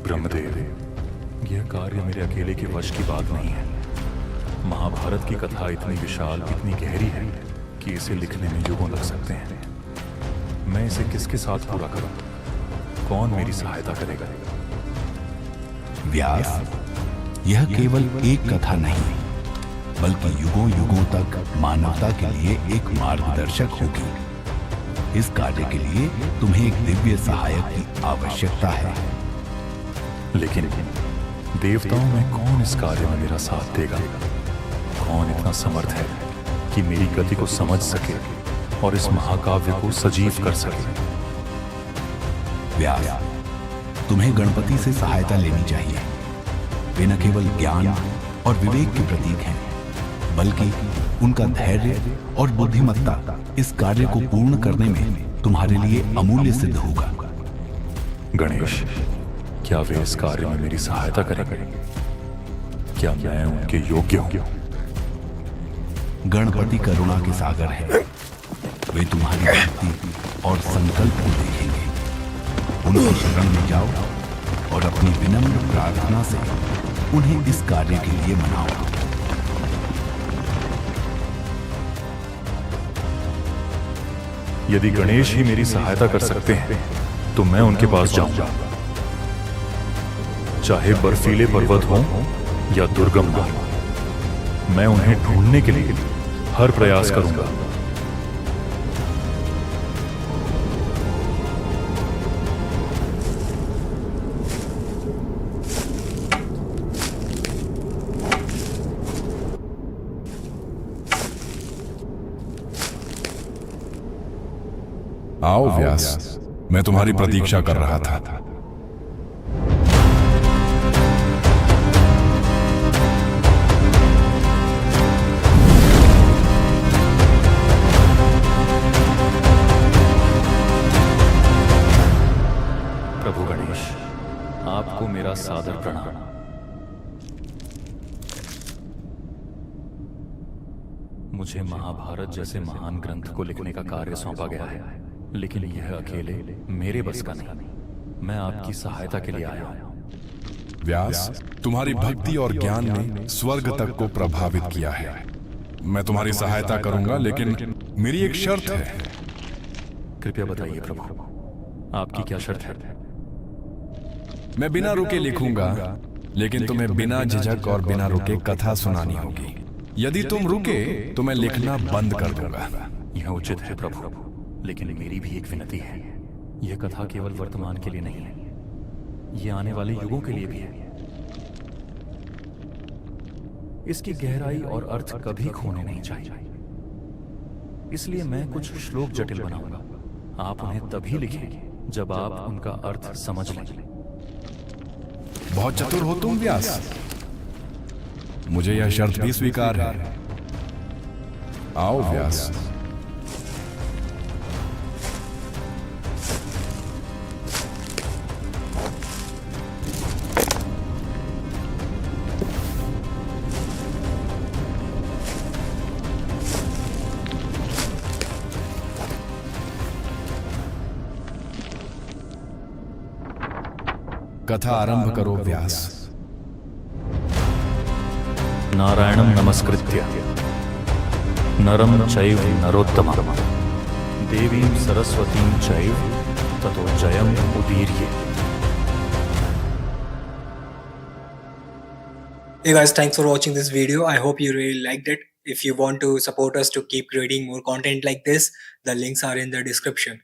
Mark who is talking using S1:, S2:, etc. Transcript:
S1: ब्रह्मदेव, यह कार्य मेरे अकेले के वश की बात नहीं है। महाभारत की कथा इतनी विशाल, इतनी गहरी है कि इसे लिखने में युगों लग सकते हैं। मैं इसे किसके साथ पूरा करूं? कौन मेरी सहायता करेगा?
S2: व्यास, यह केवल एक कथा नहीं, बल्कि युगों युगों तक मानवता के लिए एक मार्गदर्शक होगी। इस कार्य के लिए तुम्हें एक दिव्य सहायक की आवश्यकता है।
S1: लेकिन देवताओं में कौन इस कार्य में मेरा साथ देगा? कौन इतना समर्थ है कि मेरी गति को समझ सके और इस महाकाव्य को सजीव कर सके?
S2: व्यास, तुम्हें गणपति से सहायता लेनी चाहिए। वे न केवल ज्ञान और विवेक के प्रतीक हैं, बल्कि उनका धैर्य और बुद्धिमत्ता इस कार्य को पूर्ण करने में तुम्हारे लिए अमूल्य सिद्ध होगा।
S1: गणेश, क्या वे इस कार्य में मेरी सहायता करेंगे? क्या मैं उनके योग्य हूं?
S2: गणपति करुणा के सागर है। वे तुम्हारी भक्ति और संकल्प को देखेंगे। उनकी शरण में जाओ और अपनी विनम्र प्रार्थना से उन्हें इस कार्य के लिए मनाओ।
S1: यदि गणेश ही मेरी सहायता कर सकते हैं तो मैं उनके पास जाऊंगा, चाहे बर्फीले पर्वत हों या दुर्गम मार्ग। मैं उन्हें ढूंढने के लिए हर प्रयास करूंगा।
S3: आओ व्यास, मैं तुम्हारी प्रतीक्षा कर रहा था।
S1: प्रभु गणेश, आपको मेरा सादर प्रणाम। मुझे महाभारत जैसे महान ग्रंथ को लिखने का कार्य सौंपा गया है, लेकिन यह अकेले मेरे बस का नहीं। मैं आपकी सहायता के लिए आया हूं।
S3: व्यास, तुम्हारी भक्ति और ज्ञान ने स्वर्ग तक को प्रभावित किया है। मैं तुम्हारी सहायता करूंगा, लेकिन मेरी एक शर्त है।
S1: कृपया बताइए प्रभु, आपकी क्या शर्त है?
S3: मैं बिना रुके लिखूंगा, लेकिन तुम्हें बिना झिझक और बिना रुके कथा सुनानी होगी। यदि तुम रुके तो मैं लिखना बंद कर दूंगा।
S1: यह उचित है प्रभु, लेकिन मेरी भी एक विनती है। यह कथा केवल वर्तमान के लिए नहीं है, यह आने वाले युगों के लिए भी है। इसकी गहराई और अर्थ कभी खोने नहीं चाहिए। इसलिए मैं कुछ श्लोक जटिल बनाऊंगा। आप उन्हें तभी लिखें जब आप उनका अर्थ समझ लें।
S3: बहुत चतुर हो तुम व्यास। मुझे यह शर्त भी स्वीकार है। आओ व्यास। कथा आरंभ करो व्यास।
S1: नारायणं नमस्कृत्य नरं चैव नरोत्तमं देवीं सरस्वतीं चैव ततो जयम् उदीर्ये।
S4: Hey guys, thanks for watching this video. I hope you really liked it. If you want to support us to keep creating more content like this, the links are in the description.